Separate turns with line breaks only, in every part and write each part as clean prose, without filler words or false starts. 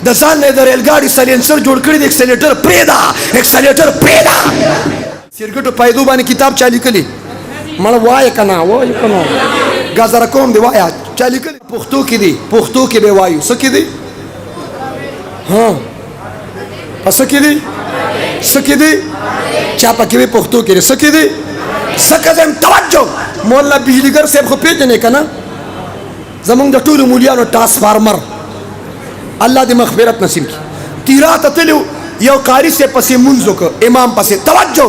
د ځان نه د ریل ګاډي سایلنسر جوړ کړی د اکسلیټر پرېدا سیرګټو پیدو باندې کتاب چا لیکلی مړ وای کنه غزر کوم دی وایا چا لیکلی پښتو کې به وایو څه کې دی ها پس کې دی څه کې دی چا پکې به پښتو کې څه کې دی سکزم توجه مولا بجلیګر صاحب خو پیژنې کنه زمونږ د ټولو مولیانو ټرانسفارمر الله دې مغفرت نصیب کړي تیرات تلو یو قاری سے پسې منځو کو امام پسې توجه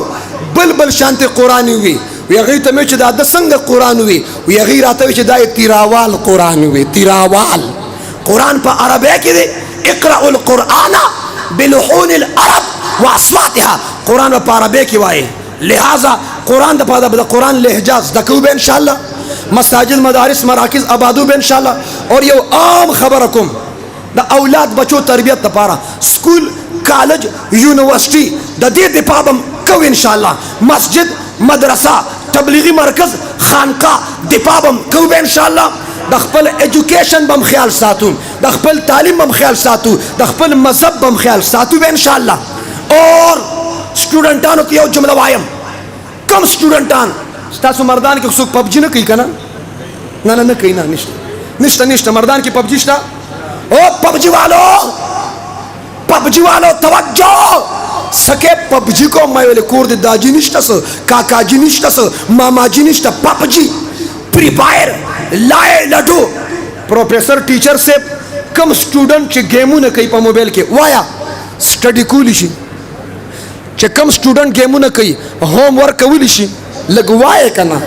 بل شانته قرآن وی هغه ته مې چې دا د څنګه قرآن وی هغه راته چې دا تیراوال قرآن وی تیراوال قرآن په عربی کې دی اقرأ القرآن بلحون العرب واصواتها قرآن په عربی کې وایي لہذا قرآن د قرآن لهجاز دکو به ان شاء الله مساجد مدارس مراکز آبادو به ان شاء الله اور یو عام خبره کوم د اولاد بچو تربیت لپاره سکول کالج یونیورسيټي د دې د پابم کو ان شاء الله مسجد مدرسه تبلیغی مرکز خانقاه د پابم کو به ان شاء الله د خپل ایجوکیشن بم خیال ساتو د خپل تعلیم بم خیال ساتو د خپل مذهب بم خیال ساتو به ان شاء الله اور سټوډنټانو کې یو جمله وایم کم سټوډنټان تاسو مردان کې څوک پبجی نه کوي کنه نه کوي نه نشته مردان کې پبجی شته او پبجی والو توجه سکه پبجی کو مې ول کور د داجی نشته سو کاکا جی نشته سو ماما جی نشته پبجی فری فایر لای لډو پروفیسر ټیچر سے کم سټوډنټ چې گیمونه کوي په موبایل کې وایا سټډي کولی شي چې کم سټوډنټ گیمونه کوي هوم ورک کولی شي لګوای کنه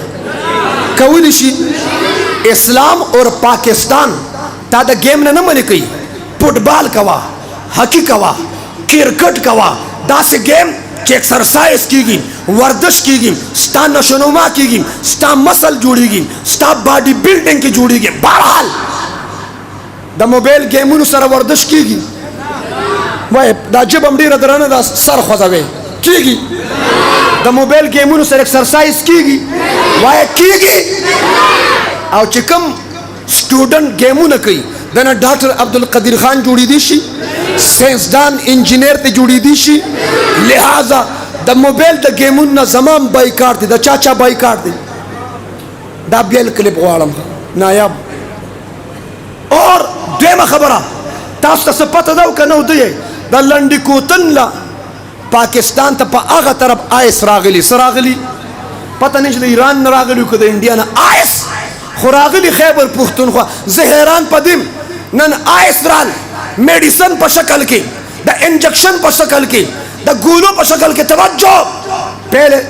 کولی شي اسلام اور پاکستان تا د گیم نه منې کوي فوټبال کوا هاکی کوا کرکټ کوا داسې گیم چې ایکسرسایز کیږي ورزش کیږي ستا نشونما کیږي ستا مسل جوړیږي ستا باډي بلډینګ کې جوړیږي بهرحال د موبایل گیمونو سره ورزش کیږي وای دا جبم ډیره درنه دا سر خوځوي کیږي د موبایل گیمونو سره ایکسرسایز کیږي وای کیږي او چې کوم سټوډنټ گیمونه کوي دنه ډاکټر عبدالقدیر خان جوړی دی شي ساينسدان انجینیر ته جوړی دی شي لہذا د موبایل د گیمونو زمام بایکاټ دي د چاچا بایکاټ دي دا بیل کلیپ غواړم نایب اور دیمه خبره تاسو ته پته دا کنه ودی د لنډی کوتن لا پاکستان ته په هغه طرف آیس راغلی سراغلی پته نشته د ایران راغلی کو د انډیا نه آیس خوراغلی خیبر پختونخوا زهران پدیم نن آیس رال میڈیسن په شکل کې د انجیکشن په شکل کې د گولو په شکل کې توجہ پہلے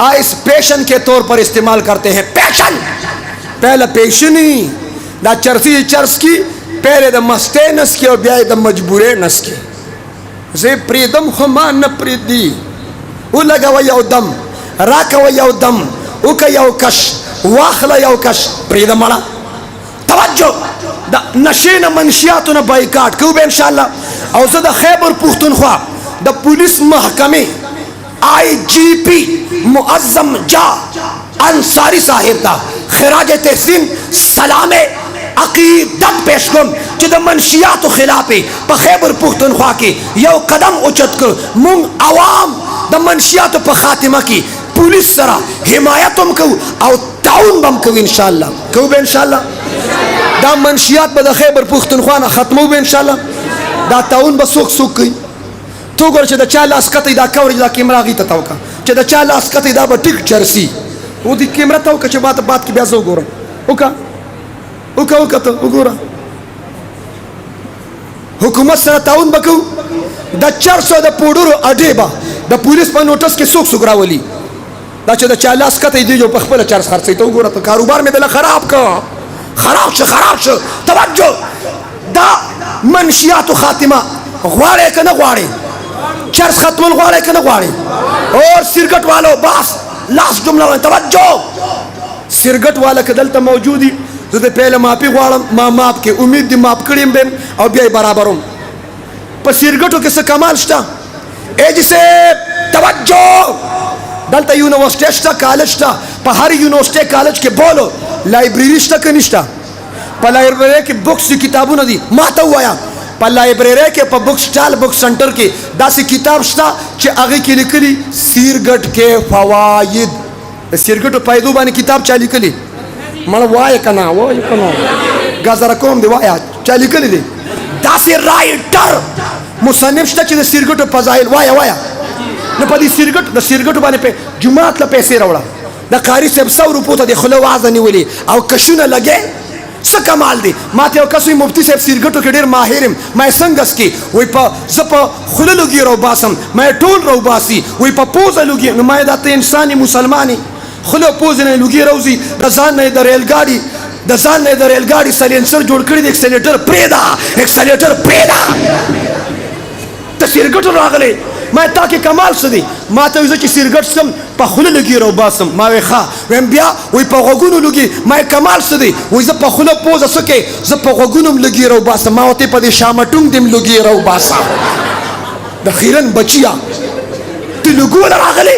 آئس پیشن کے طور پر استعمال کرتے ہیں پیشن پہلے پیشنی دا چرسی چرس کی پہلے دا مستے نس کی اور بیائی دا مجبورے نس کی زی پریدم خمان پریدی او لگا و یو دم راکا و یو دم او کا یو کش واخلا یو کش پریدم والا توجہ دا نشین منشیاتو نا بایکاٹ کیوں بے انشاءاللہ او زد خیبر پختونخوا دا پولیس محکمے آئی جی پی معظم جا انصاری صاحب دا خراج تحسین سلام عقیدت پیش کن چی دا منشیات و خلافی پا خیبر پختونخوا کی یو قدم اچت کر مونگ عوام دا منشیات پا خاتمہ کی پولیس سرا حمایتم کو او تعاون بم کو انشاءاللہ کو بے انشاءاللہ دا منشیات با دا خیبر پختونخوا نا ختمو بے انشاءاللہ دا تعاون با سوک سوک کی تو ګور چې د چا لاس کته دا کورج دا کیمرا غی ته توکا چې د چا لاس کته دا به ټیک چرسی و دې کیمرا توکا چې بات کې بیا زه وګورم وکا ته وګوره حکومت سره تعاون وکړو د 400 د پوډرو اډیبا د پولیس په نوټس کې څوک راولي دا چې د چا لاس کته دی جو په خپل چارج خرڅي ته وګوره ته کاروبار مې بل خراب شو توجه دا منشیات خاتمه غواړي کنه غواړي چرس ختمل غواړي کنه غواړي اور سرګټ والو بس لاس جمله توجه سرګټ والا کدلته موجودي زه د پهله ماپی غواړم ما ماپ کې امید دي ماپ کړم بم او بیا برابروم په سرګټو کې څه کمال شته اې جسه توجه دلته یونیورسيټي شته کالج شته په هر یونیورسيټي کالج کې بولو لایبرری شته کنيشته په لایبرری کې بوکس کتابونه دي ما ته وایا په لایبرری کې په بک سټال بک سنټر کې داسې کتاب شته چې هغه کې لیکلي سیرګټ کې فواید د سیرګټو فایدو باندې کتاب چا لیکلي مړه وایه که نه وایه که نه ګازره کوم دی وایه چا لیکلی دی داسې رایټر مصنف شته چې د سیرګټو فضایل وایه نه په دې سیرګټو باندې جومات له پیسې راوړه د قاري صاحب 100 روپو ته د خوله وازه نیولې او کشونه لګې څه کمال دی ما ته یو کس وایي مفتي صاحب سیرګټو کې ډېر ماهر یم ما یې څنګه څکې وایي زه په خوله لوګي راوباسم ما یې ټول راوباسي وایي په پوزه لوګي نو ما یې دا ته انسان یې مسلمان یې خوله پوزې نه یې لوګي راوځي د ځان نه یې د ریل ګاډي سلینسر جوړ کړي د اکسلیټر پرېږده ته سیرګټو راغلی ما تا کې کمال څه دی ما ته وایي زه چې سیرګټ څکم په خوله لوګي راوباسم ما وایي ښه ویم بیا وایي په غوږونو لوګي ما یې کمال څه دی وایي زه په خوله پوزه څه کوې زه په غوږونو هم لوګي راوباسم ما ورته په دې شامټونګ دې هم لوګي راوباسم د خیرن بچیه ته لوګونه راغلی